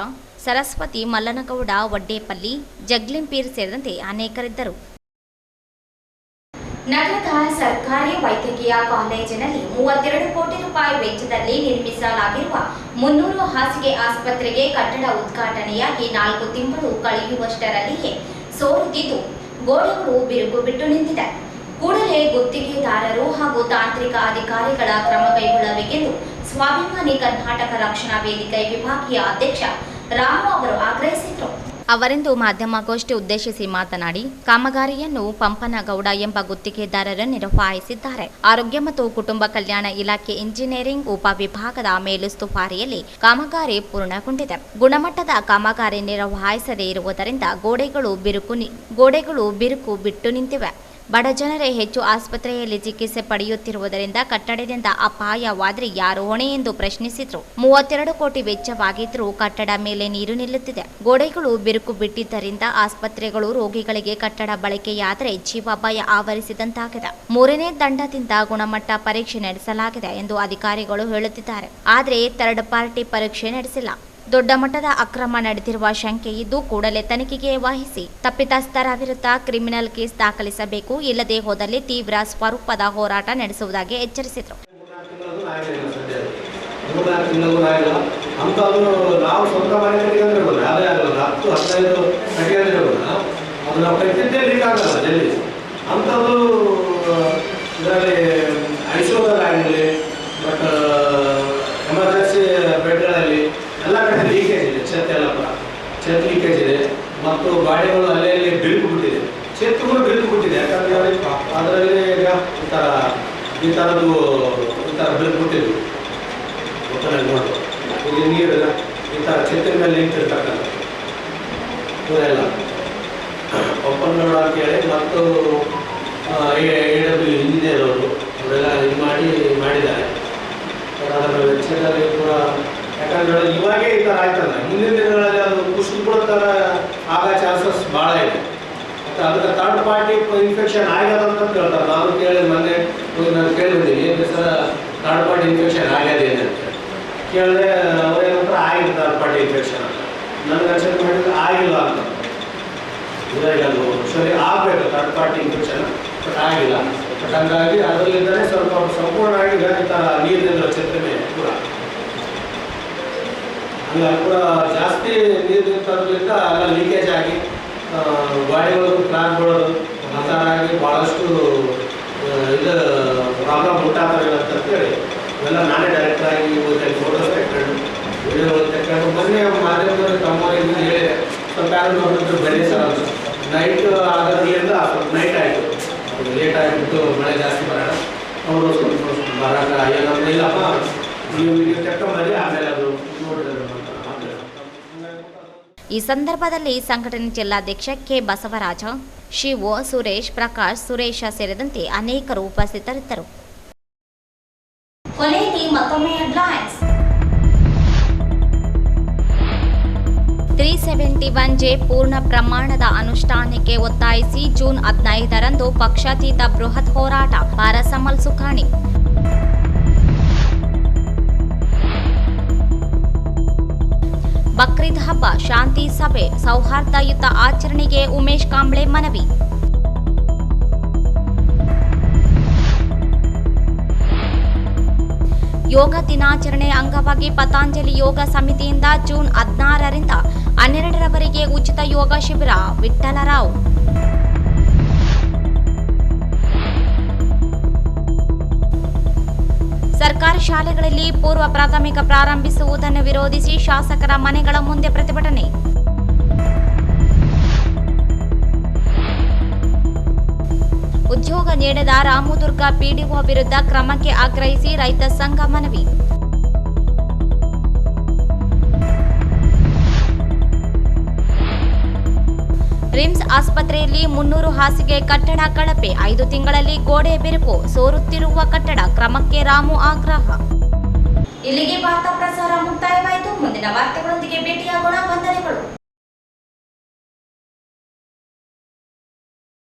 ಸರಸ್ವತಿ, ಮಲ್ಲನಗೌಡ, ವಡ್ಡೇಪಲ್ಲಿ, ಜಗ್ಲಿಂಪೀರ್ ಸೇರಿದಂತೆ ಅನೇಕರಿದ್ದರು. ನಗರದ ಸರ್ಕಾರಿ ವೈದ್ಯಕೀಯ ಕಾಲೇಜಿನಲ್ಲಿ 32 ಕೋಟಿ ರೂಪಾಯಿ ವೆಚ್ಚದಲ್ಲಿ ನಿರ್ಮಿಸಲಾಗಿರುವ 300 ಹಾಸಿಗೆ ಆಸ್ಪತ್ರೆಗೆ ಕಟ್ಟಡ ಉದ್ಘಾಟನೆಯಾಗಿ 4 ತಿಂಗಳು ಕಳೆಯುವಷ್ಟರಲ್ಲಿಯೇ ಸೋರುತ್ತಿದ್ದು ಗೋಡೆಗಳು ಬಿರುಕು ಬಿಟ್ಟು ನಿಂತಿದೆ. ಕೂಡಲೇ ಗುತ್ತಿಗೆದಾರರು ಹಾಗೂ ತಾಂತ್ರಿಕ ಅಧಿಕಾರಿಗಳ ಕ್ರಮ ಕೈಗೊಳ್ಳಬೇಕೆಂದು ಸ್ವಾಭಿಮಾನಿ ಕರ್ನಾಟಕ ರಕ್ಷಣಾ ವೇದಿಕೆ ವಿಭಾಗೀಯ ಅಧ್ಯಕ್ಷ ರಾಮು ಅವರು ಆಗ್ರಹಿಸಿದರು. ಅವರಿಂದು ಮಾಧ್ಯಮಗೋಷ್ಠಿ ಉದ್ದೇಶಿಸಿ ಮಾತನಾಡಿ, ಕಾಮಗಾರಿಯನ್ನು ಪಂಪನಗೌಡ ಎಂಬ ಗುತ್ತಿಗೆದಾರರು ನಿರ್ವಹಿಸಿದ್ದಾರೆ. ಆರೋಗ್ಯ ಮತ್ತು ಕುಟುಂಬ ಕಲ್ಯಾಣ ಇಲಾಖೆ ಇಂಜಿನಿಯರಿಂಗ್ ಉಪವಿಭಾಗದ ಮೇಲುಸ್ತುವಾರಿಯಲ್ಲಿ ಕಾಮಗಾರಿ ಪೂರ್ಣಗೊಂಡಿದೆ. ಗುಣಮಟ್ಟದ ಕಾಮಗಾರಿ ನಿರ್ವಹಿಸದೇ ಇರುವುದರಿಂದ ಗೋಡೆಗಳು ಬಿರುಕು ಬಿಟ್ಟು ನಿಂತಿವೆ. ಬಡ ಜನರೇ ಹೆಚ್ಚು ಆಸ್ಪತ್ರೆಯಲ್ಲಿ ಚಿಕಿತ್ಸೆ ಪಡೆಯುತ್ತಿರುವುದರಿಂದ ಕಟ್ಟಡದಿಂದ ಅಪಾಯವಾದರೆ ಯಾರು ಹೊಣೆ ಎಂದು ಪ್ರಶ್ನಿಸಿದರು. 32 ಕೋಟಿ ವೆಚ್ಚವಾಗಿದ್ದರೂ ಕಟ್ಟಡ ಮೇಲೆ ನೀರು ನಿಲ್ಲುತ್ತಿದೆ. ಗೋಡೆಗಳು ಬಿರುಕು ಬಿಟ್ಟಿದ್ದರಿಂದ ಆಸ್ಪತ್ರೆಗಳು ರೋಗಿಗಳಿಗೆ ಕಟ್ಟಡ ಬಳಕೆಯಾದರೆ ಜೀವಭಯ ಆವರಿಸಿದಂತಾಗಿದೆ. 3ನೇ ತಂಡದಿಂದ ಗುಣಮಟ್ಟ ಪರೀಕ್ಷೆ ನಡೆಸಲಾಗಿದೆ ಎಂದು ಅಧಿಕಾರಿಗಳು ಹೇಳುತ್ತಿದ್ದಾರೆ. ಆದರೆ ಥರ್ಡ್ ಪಾರ್ಟಿ ಪರೀಕ್ಷೆ ನಡೆಸಿಲ್ಲ. ದೊಡ್ಡ ಮಟ್ಟದ ಅಕ್ರಮ ನಡೆದಿರುವ ಶಂಕೆ ಇದ್ದು ಕೂಡಲೇ ತನಿಖೆಗೆ ವಹಿಸಿ ತಪ್ಪಿತಸ್ಥರ ವಿರುದ್ಧ ಕ್ರಿಮಿನಲ್ ಕೇಸ್ ದಾಖಲಿಸಬೇಕು, ಇಲ್ಲದೆ ಹೋದಲ್ಲಿ ತೀವ್ರ ಸ್ವರೂಪದ ಹೋರಾಟ ನಡೆಸುವುದಾಗಿ ಎಚ್ಚರಿಸಿದರು. ನಾವು ಸ್ವಂತ ಮನೆ ಅದೇ ಆಗಲ್ಲ, 10-15 ಅದು ನಾವು ಕಟ್ಟಿದ್ದೇ ಲೀಕ್ ಆಗಲ್ಲ ಜಲ್ದಿ. ಅಂಥದ್ದು ಇದರಲ್ಲಿ ಐಸೋದಾಗಿರಲಿ, ಬಟ್ ಎಮರ್ಜೆನ್ಸಿ ಬೆಡ್ಗಳಲ್ಲಿ ಎಲ್ಲ ಕಡೆ ಲೀಕೇಜ್ ಇದೆ. ಛತ್ ಲೀಕೇಜ್ ಇದೆ ಮತ್ತು ಗಾಡಿಗಳು ಅಲ್ಲೇ ಬಿರುಕು ಬಿಟ್ಟಿದೆ. ಛತ್ತುಗಳು ಬಿರುಕು ಬಿಟ್ಟಿದೆ. ಯಾಕಂದರೆ ಅದರಲ್ಲಿ ಈಗ ಈ ಥರ ಬಿರುಕು ಬಿಟ್ಟಿದ್ವಿ ಗೊತ್ತಾಗ ನೋಡು. ಇಲ್ಲಿ ನೀರೆಲ್ಲ ಈ ಥರ ಛತ್ತಿನ ಮೇಲೆ ನಿಂತಿರ್ತಕ್ಕಂಥ ಇವರೆಲ್ಲ ಒಪ್ಪಂದಗಳು ಅಂತೇಳಿ ಮತ್ತು AW ಇಂಜಿನಿಯರ್ ಅವರೆಲ್ಲ ಇದು ಮಾಡಿದ್ದಾರೆ. ಅದರ ವೆಚ್ಚದಲ್ಲಿ ಕೂಡ ಯಾಕಂದ್ರೆ ಇವಾಗೇ ಈ ಥರ ಆಯ್ತಲ್ಲ, ಮುಂದಿನ ದಿನಗಳಲ್ಲಿ ಅದು ಕುಸಿದು ಕೂಡ ಥರ ಆಗೋ ಚಾನ್ಸಸ್ ಭಾಳ ಇದೆ. ಮತ್ತು ಅದಕ್ಕೆ ಥರ್ಡ್ ಪಾರ್ಟಿ ಇನ್ಫೆಕ್ಷನ್ ಆಗ್ಯದ ಅಂತ ಹೇಳ್ತಾರೆ. ನಾನು ಮೊನ್ನೆ ನಾನು ಕೇಳಿದ್ದೀನಿ, ಏನು ಸರ್ ಥರ್ಡ್ ಪಾರ್ಟಿ ಇನ್ಫೆಕ್ಷನ್ ಆಗ್ಯದೇನು ಅಂತ ಕೇಳಿದ್ರೆ ಅವರೇನಂತರ ಆಗಿದೆ ಥರ್ಡ್ ಪಾರ್ಟಿ ಇನ್ಫೆಕ್ಷನ್ ಅಂತ. ನನಗೆ ಅನ್ಸರ್ ಮಾಡಿದ್ರೆ ಆಗಿಲ್ಲ ಅಂತ. ಇದಾಗಿ ಅದು ಸರಿ ಆಗಬೇಕು ಥರ್ಡ್ ಪಾರ್ಟಿ ಇನ್ಫೆಕ್ಷನ್, ಬಟ್ ಆಗಿಲ್ಲ. ಬಟ್ ಹಂಗಾಗಿ ಅದರಲ್ಲಿಂದಲೇ ಸ್ವಲ್ಪ ಸಂಪೂರ್ಣವಾಗಿ ಈ ಥರ ನೀರಿನಿಂದ ಛತ್ರೆ ಕೂಡ ಹಂಗಾಗಿ ಕೂಡ ಜಾಸ್ತಿ ನೀರು ನಿಂತದ್ರಿಂದ ಎಲ್ಲ ಲೀಕೇಜ್ ಆಗಿ ಗಾಡಿಗಳು ಕ್ಲಾಸ್ ಬೀಳೋದು ಮಸಾಲಾಗಿ ಭಾಳಷ್ಟು ಇದು ಪ್ರಾಬ್ಲಮ್ ಉಂಟಾಗ್ತವೆ ಅಂತೇಳಿ ಇವೆಲ್ಲ ನಾನೇ ಡೈರೆಕ್ಟಾಗಿ ಫೋಟೋಸ್ ತೆಕ್ಕೊಂಡು ವಿಡಿಯೋಗಳು ತೆಕ್ಕೊಂಡು ಮೊನ್ನೆ ಮಾಧ್ಯಮದಲ್ಲಿ ತಮ್ಮವರಿಗೆ ಹೇಳಿ ಸ್ವಲ್ಪ ಯಾರು ನೋಡಿದ್ರು ಬರೀ ಸರ್ ನೈಟ್ ಆಗೋದ್ರಿಂದ ಸ್ವಲ್ಪ ನೈಟ್ ಆಯಿತು ಲೇಟ್ ಆಗಿಬಿಟ್ಟು ಮಳೆ ಜಾಸ್ತಿ ಬರೋಣ ಅವರು ಸ್ವಲ್ಪ ಬರೋಣ ಏನಂದ್ರೆ ಇಲ್ಲಪ್ಪ ನೀವು ವಿಡಿಯೋ ತೆಕ್ಕೊಂಬಲ್ಲಿ ಆಮೇಲೆ ಅದು ನೋಡಿದ್ರೆ ಈ ಸಂದರ್ಭದಲ್ಲಿ ಸಂಘಟನೆ ಜಿಲ್ಲಾಧ್ಯಕ್ಷ ಕೆ ಬಸವರಾಜ, ಶಿವು, ಸುರೇಶ್, ಪ್ರಕಾಶ್, ಸುರೇಶ ಸೇರಿದಂತೆ ಅನೇಕರು ಉಪಸ್ಥಿತರಿದ್ದರು. ಕೊನೆಯಲ್ಲಿ ಮತ್ತೊಮ್ಮೆ ಹೆಡ್ಲೈನ್ಸ್. 371 ಪೂರ್ಣ ಪ್ರಮಾಣದ ಅನುಷ್ಠಾನಕ್ಕೆ ಒತ್ತಾಯಿಸಿ ಜೂನ್ 15ರಂದು ಪಕ್ಷಾತೀತ ಬೃಹತ್ ಹೋರಾಟ. ಪಾರಸಮಲ್ ಸುಖಾಣಿ. ಬಕ್ರೀದ್ ಹಬ್ಬ ಶಾಂತಿ ಸಭೆ ಸೌಹಾರ್ದಯುತ ಆಚರಣೆಗೆ ಉಮೇಶ್ ಕಾಂಬ್ಳೆ ಮನವಿ. ಯೋಗ ದಿನಾಚರಣೆ ಅಂಗವಾಗಿ ಪತಂಜಲಿ ಯೋಗ ಸಮಿತಿಯಿಂದ ಜೂನ್ 16ರಿಂದ 12ರವರೆಗೆ ಉಚಿತ ಯೋಗ ಶಿಬಿರ. ವಿಠ್ಠಲರಾವ್. ಸರ್ಕಾರಿ ಶಾಲೆಗಳಲ್ಲಿ ಪೂರ್ವ ಪ್ರಾಥಮಿಕ ಪ್ರಾರಂಭಿಸುವುದನ್ನು ವಿರೋಧಿಸಿ ಶಾಸಕರ ಮನೆಗಳ ಮುಂದೆ ಪ್ರತಿಭಟನೆ. ಉದ್ಯೋಗ ನೀಡದ ರಾಮದುರ್ಗ ಪಿಡಿಒ ವಿರುದ್ಧ ಕ್ರಮಕ್ಕೆ ಆಗ್ರಹಿಸಿ ರೈತ ಸಂಘ ಮನವಿ. ರಿಮ್ಸ್ ಆಸ್ಪತ್ರೆಯಲ್ಲಿ 300 ಹಾಸಿಗೆ ಕಟ್ಟಡ ಕಳಪೆ, 5 ತಿಂಗಳಲ್ಲಿ ಗೋಡೆ ಬಿರುಕು, ಸೋರುತ್ತಿರುವ ಕಟ್ಟಡ ಕ್ರಮಕ್ಕೆ ರಾಮು ಆಗ್ರಹ. ಇಲ್ಲಿಗೆ ವಾರ್ತಾ ಪ್ರಸಾರ ಮುಕ್ತಾಯವಾಯಿತು. ಮುಂದಿನ ವಾರ್ತೆಗಳೊಂದಿಗೆ ಭೇಟಿಯಾಗೋಣ. ವಂದನೆಗಳು.